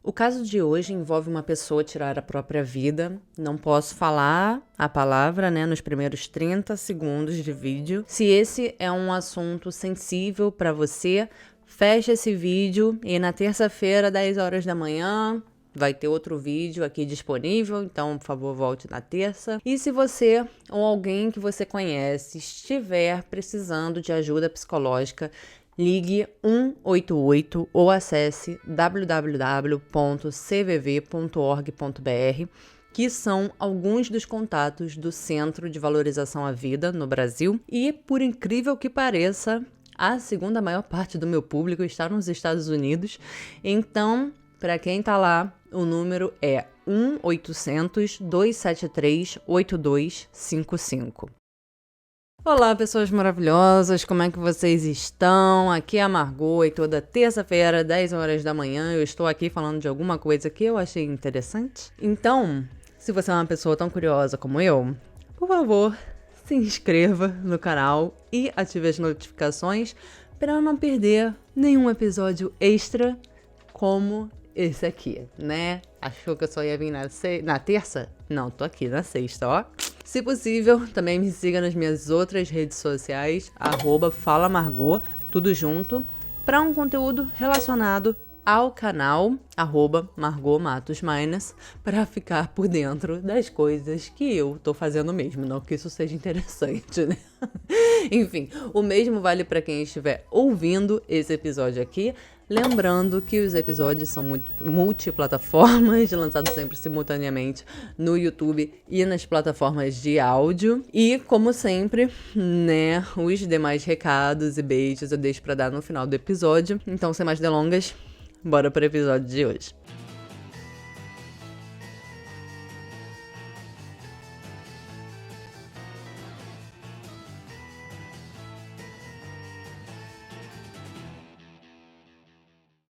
O caso de hoje envolve uma pessoa tirar a própria vida. Não posso falar a palavra, nos primeiros 30 segundos de vídeo. Se esse é um assunto sensível para você, feche esse vídeo e na terça-feira, 10 horas da manhã, vai ter outro vídeo aqui disponível, então, por favor, volte na terça. E se você ou alguém que você conhece estiver precisando de ajuda psicológica, ligue 188 ou acesse www.cvv.org.br, que são alguns dos contatos do Centro de Valorização à Vida no Brasil. E, por incrível que pareça, a segunda maior parte do meu público está nos Estados Unidos. Então, para quem está lá, o número é 1-800-273-8255. Olá, pessoas maravilhosas, como é que vocês estão? Aqui é a Margot e toda terça-feira, 10 horas da manhã, eu estou aqui falando de alguma coisa que eu achei interessante. Então, se você é uma pessoa tão curiosa como eu, por favor, se inscreva no canal e ative as notificações para não perder nenhum episódio extra como esse aqui, Achou que eu só ia vir na terça? Não, tô aqui na sexta, ó. Se possível, também me siga nas minhas outras redes sociais, @falamargot, tudo junto, para um conteúdo relacionado ao canal, @Margot Matos Minas, para ficar por dentro das coisas que eu tô fazendo mesmo, não que isso seja interessante, Enfim, o mesmo vale para quem estiver ouvindo esse episódio aqui. Lembrando que os episódios são multiplataformas, lançados sempre simultaneamente no YouTube e nas plataformas de áudio. E, como sempre, os demais recados e beijos eu deixo para dar no final do episódio. Então, sem mais delongas, bora para o episódio de hoje.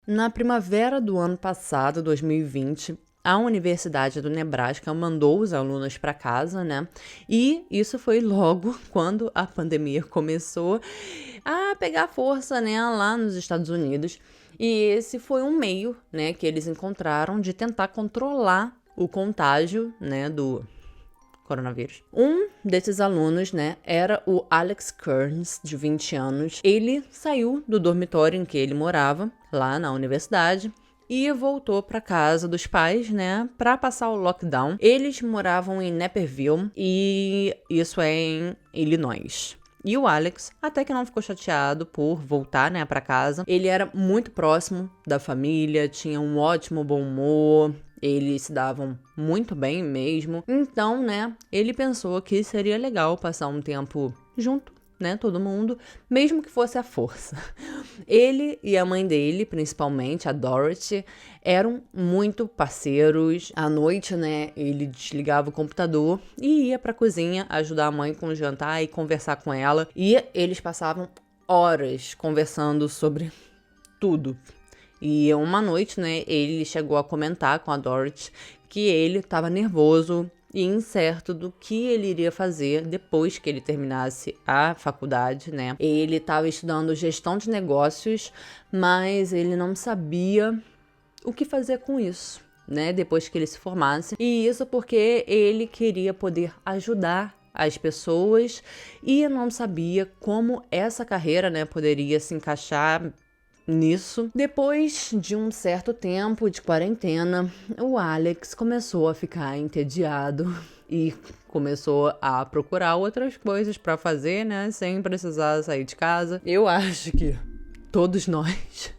Na primavera do ano passado, 2020, a Universidade do Nebraska mandou os alunos para casa, E isso foi logo quando a pandemia começou a pegar força, lá nos Estados Unidos. E esse foi um meio, que eles encontraram de tentar controlar o contágio, do coronavírus. Um desses alunos, era o Alex Kearns, de 20 anos. Ele saiu do dormitório em que ele morava, lá na universidade, e voltou para casa dos pais, para passar o lockdown. Eles moravam em Naperville, e isso é em Illinois. E o Alex até que não ficou chateado por voltar, para casa. Ele era muito próximo da família, tinha um ótimo bom humor, eles se davam muito bem mesmo. Então, ele pensou que seria legal passar um tempo junto, todo mundo, mesmo que fosse à força. Ele e a mãe dele, principalmente, a Dorothy, eram muito parceiros. À noite, ele desligava o computador e ia pra cozinha ajudar a mãe com o jantar e conversar com ela. E eles passavam horas conversando sobre tudo. E uma noite, ele chegou a comentar com a Dorothy que ele estava nervoso e incerto do que ele iria fazer depois que ele terminasse a faculdade, Ele estava estudando gestão de negócios, mas ele não sabia o que fazer com isso, depois que ele se formasse. E isso porque ele queria poder ajudar as pessoas e não sabia como essa carreira, poderia se encaixar nisso. Depois de um certo tempo de quarentena, o Alex começou a ficar entediado e começou a procurar outras coisas para fazer, sem precisar sair de casa. Eu acho que todos nós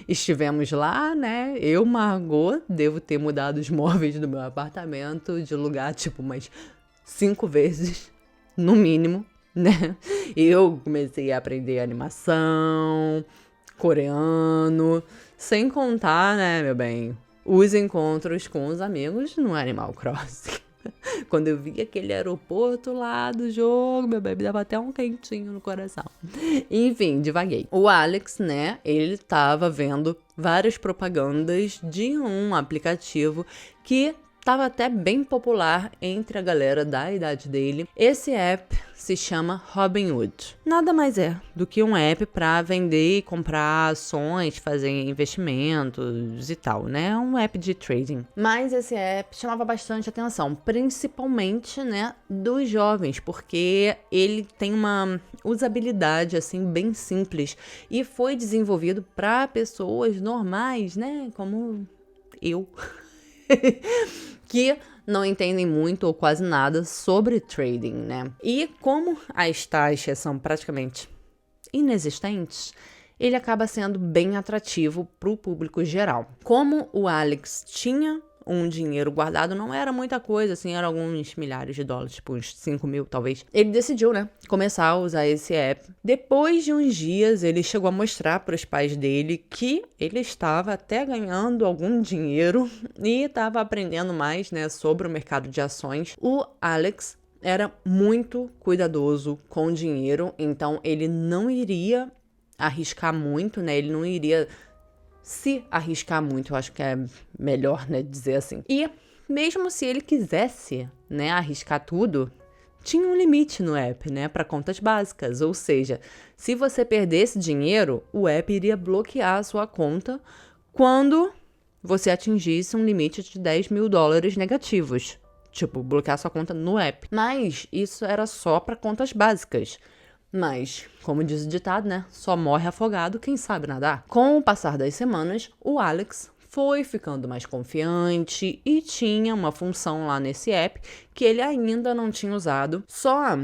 estivemos lá, Eu, Margot, devo ter mudado os móveis do meu apartamento de lugar, umas 5 vezes, no mínimo, Eu comecei a aprender animação, coreano, sem contar, meu bem, os encontros com os amigos no Animal Crossing. Quando eu vi aquele aeroporto lá do jogo, meu bem, me dava até um quentinho no coração. Enfim, divaguei. O Alex, ele tava vendo várias propagandas de um aplicativo que estava até bem popular entre a galera da idade dele. Esse app se chama Robinhood. Nada mais é do que um app para vender e comprar ações, fazer investimentos e tal, né? Um app de trading. Mas esse app chamava bastante atenção, principalmente, né, dos jovens, porque ele tem uma usabilidade assim bem simples e foi desenvolvido para pessoas normais, né, como eu. Que não entendem muito ou quase nada sobre trading, né? E como as taxas são praticamente inexistentes, ele acaba sendo bem atrativo para o público geral. Como o Alex tinha um dinheiro guardado, não era muita coisa, assim, eram alguns milhares de dólares, tipo uns 5 mil talvez. Ele decidiu, né, começar a usar esse app. Depois de uns dias, ele chegou a mostrar para os pais dele que ele estava até ganhando algum dinheiro e estava aprendendo mais, né, sobre o mercado de ações. O Alex era muito cuidadoso com o dinheiro, então ele não iria arriscar muito, né, ele não iria se arriscar muito, eu acho que é melhor, né, dizer assim. E mesmo se ele quisesse, né, arriscar tudo, tinha um limite no app, né, para contas básicas. Ou seja, se você perdesse dinheiro, o app iria bloquear a sua conta quando você atingisse um limite de 10 mil dólares negativos. Tipo, bloquear sua conta no app. Mas isso era só para contas básicas. Mas, como diz o ditado, né? Só morre afogado quem sabe nadar. Com o passar das semanas, o Alex foi ficando mais confiante e tinha uma função lá nesse app que ele ainda não tinha usado. Só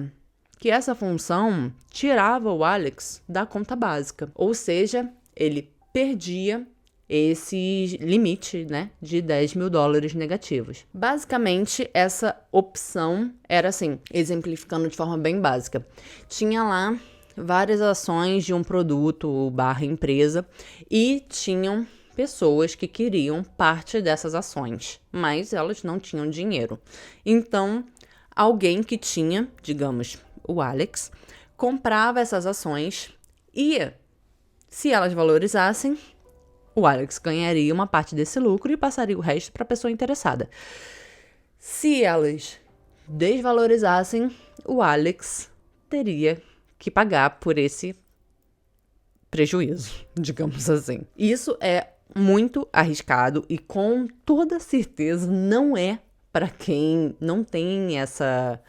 que essa função tirava o Alex da conta básica. Ou seja, ele perdia esse limite, né, de 10 mil dólares negativos. Basicamente, essa opção era assim, exemplificando de forma bem básica. Tinha lá várias ações de um produto / empresa e tinham pessoas que queriam parte dessas ações, mas elas não tinham dinheiro. Então, alguém que tinha, digamos, o Alex, comprava essas ações e, se elas valorizassem, o Alex ganharia uma parte desse lucro e passaria o resto para a pessoa interessada. Se elas desvalorizassem, o Alex teria que pagar por esse prejuízo, digamos assim. Isso é muito arriscado e com toda certeza não é para quem não tem essa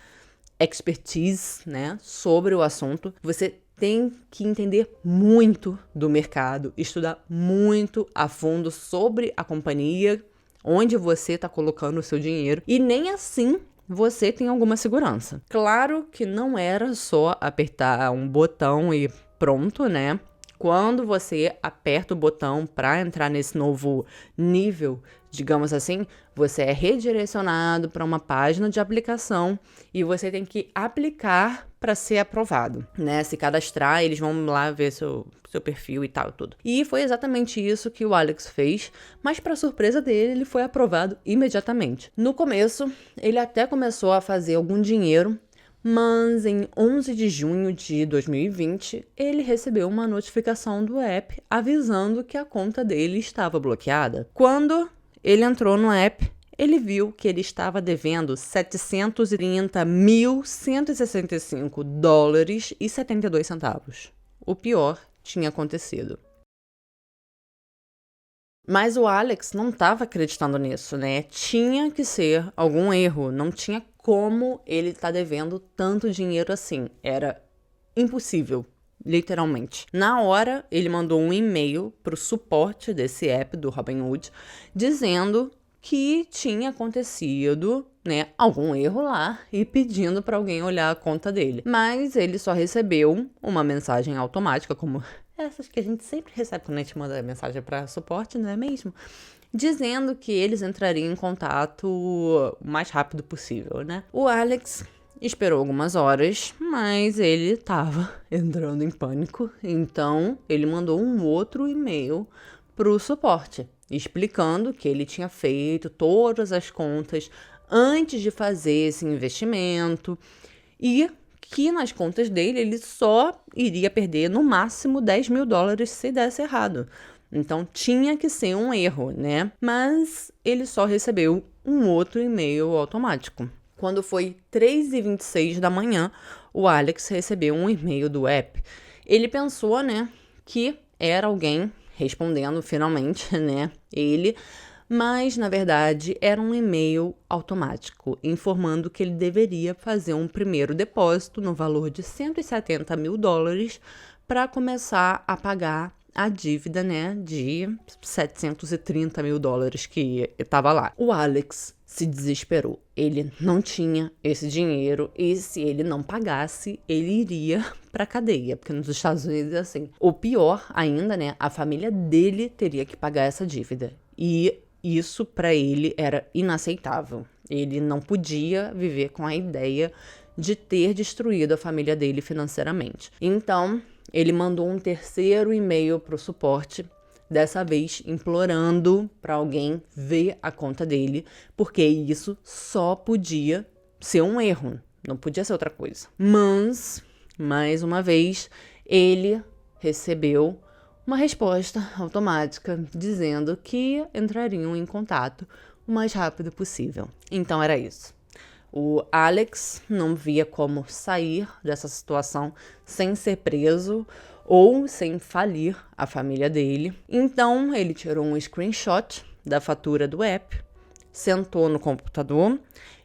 expertise, né, sobre o assunto. Você tem que entender muito do mercado, estudar muito a fundo sobre a companhia, onde você está colocando o seu dinheiro, e nem assim você tem alguma segurança. Claro que não era só apertar um botão e pronto, né? Quando você aperta o botão para entrar nesse novo nível, digamos assim, você é redirecionado para uma página de aplicação e você tem que aplicar para ser aprovado, né? Se cadastrar, eles vão lá ver seu perfil e tal, tudo. E foi exatamente isso que o Alex fez, mas para surpresa dele, ele foi aprovado imediatamente. No começo, ele até começou a fazer algum dinheiro, mas em 11 de junho de 2020, ele recebeu uma notificação do app avisando que a conta dele estava bloqueada. Quando ele entrou no app, ele viu que ele estava devendo 730.165 dólares e 72 centavos. O pior tinha acontecido. Mas o Alex não estava acreditando nisso, né? Tinha que ser algum erro, não tinha como ele estar devendo tanto dinheiro assim. Era impossível, literalmente. Na hora, ele mandou um e-mail para o suporte desse app do Robinhood, dizendo que tinha acontecido, né, algum erro lá e pedindo para alguém olhar a conta dele. Mas ele só recebeu uma mensagem automática, como essas que a gente sempre recebe quando a gente manda mensagem para suporte, não é mesmo? Dizendo que eles entrariam em contato o mais rápido possível, né? O Alex esperou algumas horas, mas ele estava entrando em pânico, então ele mandou um outro e-mail para o suporte, explicando que ele tinha feito todas as contas antes de fazer esse investimento e que nas contas dele ele só iria perder no máximo 10 mil dólares se desse errado. Então tinha que ser um erro, né? Mas ele só recebeu um outro e-mail automático. Quando foi 3h26 da manhã, o Alex recebeu um e-mail do app. Ele pensou, né, que era alguém respondendo finalmente, né, mas na verdade era um e-mail automático informando que ele deveria fazer um primeiro depósito no valor de $170 mil para começar a pagar a dívida, né, de $730 mil que estava lá. O Alex se desesperou. Ele não tinha esse dinheiro e se ele não pagasse, ele iria pra cadeia, porque nos Estados Unidos é assim. O pior ainda, né, a família dele teria que pagar essa dívida. E isso pra ele era inaceitável. Ele não podia viver com a ideia de ter destruído a família dele financeiramente. Então, ele mandou um terceiro e-mail para o suporte, dessa vez implorando para alguém ver a conta dele, porque isso só podia ser um erro, não podia ser outra coisa. Mas, mais uma vez, ele recebeu uma resposta automática dizendo que entrariam em contato o mais rápido possível. Então era isso. O Alex não via como sair dessa situação sem ser preso ou sem falir a família dele. Então, ele tirou um screenshot da fatura do app, sentou no computador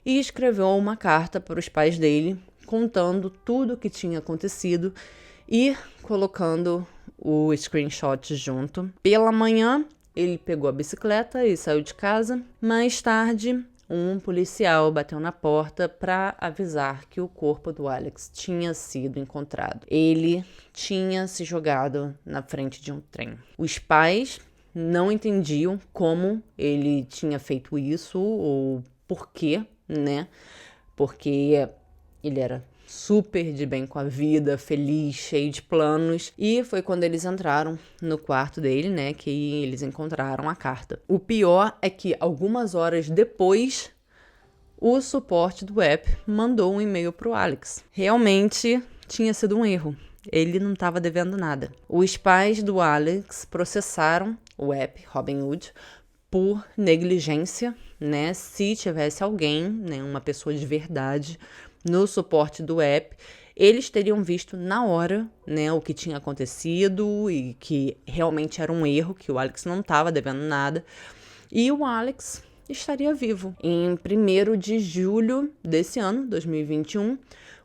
e escreveu uma carta para os pais dele, contando tudo o que tinha acontecido e colocando o screenshot junto. Pela manhã, ele pegou a bicicleta e saiu de casa. Mais tarde, um policial bateu na porta para avisar que o corpo do Alex tinha sido encontrado. Ele tinha se jogado na frente de um trem. Os pais não entendiam como ele tinha feito isso ou por quê, né? Porque ele era super de bem com a vida, feliz, cheio de planos. E foi quando eles entraram no quarto dele, né, que eles encontraram a carta. O pior é que algumas horas depois, o suporte do app mandou um e-mail pro Alex. Realmente tinha sido um erro. Ele não estava devendo nada. Os pais do Alex processaram o app Robinhood por negligência, né? Se tivesse alguém, né, uma pessoa de verdade, no suporte do app, eles teriam visto na hora, né, o que tinha acontecido e que realmente era um erro, que o Alex não estava devendo nada. E o Alex estaria vivo. Em 1º de julho desse ano, 2021,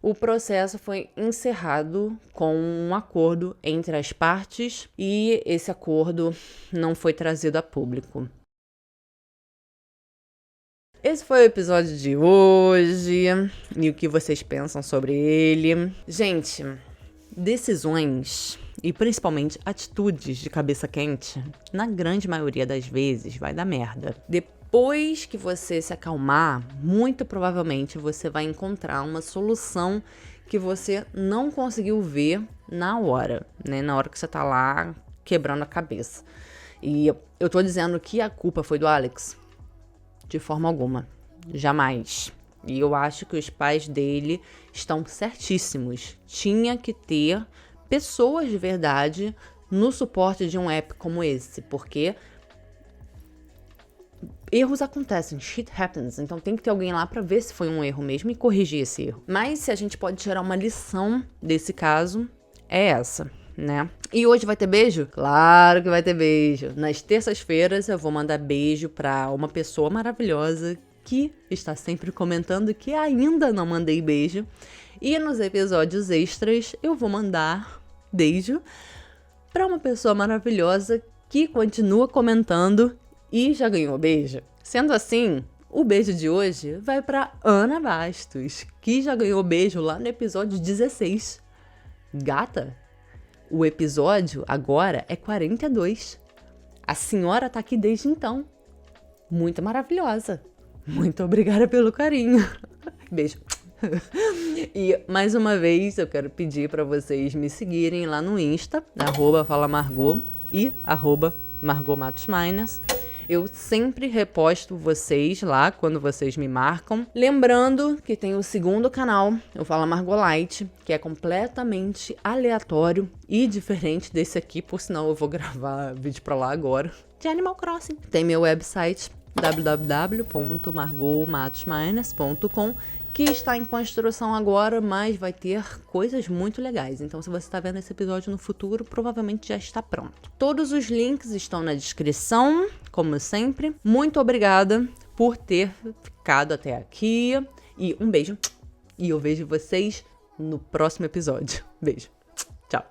o processo foi encerrado com um acordo entre as partes e esse acordo não foi trazido a público. Esse foi o episódio de hoje e o que vocês pensam sobre ele. Gente, decisões e principalmente atitudes de cabeça quente, na grande maioria das vezes, vai dar merda. Depois que você se acalmar, muito provavelmente você vai encontrar uma solução que você não conseguiu ver na hora, né? Na hora que você tá lá quebrando a cabeça. E eu tô dizendo que a culpa foi do Alex? De forma alguma. Jamais. E eu acho que os pais dele estão certíssimos. Tinha que ter pessoas de verdade no suporte de um app como esse, porque erros acontecem, shit happens, então tem que ter alguém lá pra ver se foi um erro mesmo e corrigir esse erro. Mas se a gente pode tirar uma lição desse caso, é essa, né? E hoje vai ter beijo? Claro que vai ter beijo. Nas terças-feiras eu vou mandar beijo pra uma pessoa maravilhosa que está sempre comentando que ainda não mandei beijo. E nos episódios extras eu vou mandar beijo pra uma pessoa maravilhosa que continua comentando e já ganhou beijo. Sendo assim, o beijo de hoje vai pra Ana Bastos, que já ganhou beijo lá no episódio 16. Gata, o episódio agora é 42. A senhora tá aqui desde então. Muito maravilhosa. Muito obrigada pelo carinho. Beijo. E mais uma vez eu quero pedir para vocês me seguirem lá no Insta, @falamargot e @margotmatosminas. Eu sempre reposto vocês lá quando vocês me marcam. Lembrando que tem o segundo canal, eu falo Margolite, que é completamente aleatório e diferente desse aqui, por sinal eu vou gravar vídeo pra lá agora, de Animal Crossing. Tem meu website www.margotmatosminers.com, que está em construção agora, mas vai ter coisas muito legais. Então, se você está vendo esse episódio no futuro, provavelmente já está pronto. Todos os links estão na descrição, como sempre. Muito obrigada por ter ficado até aqui. E um beijo. E eu vejo vocês no próximo episódio. Beijo. Tchau.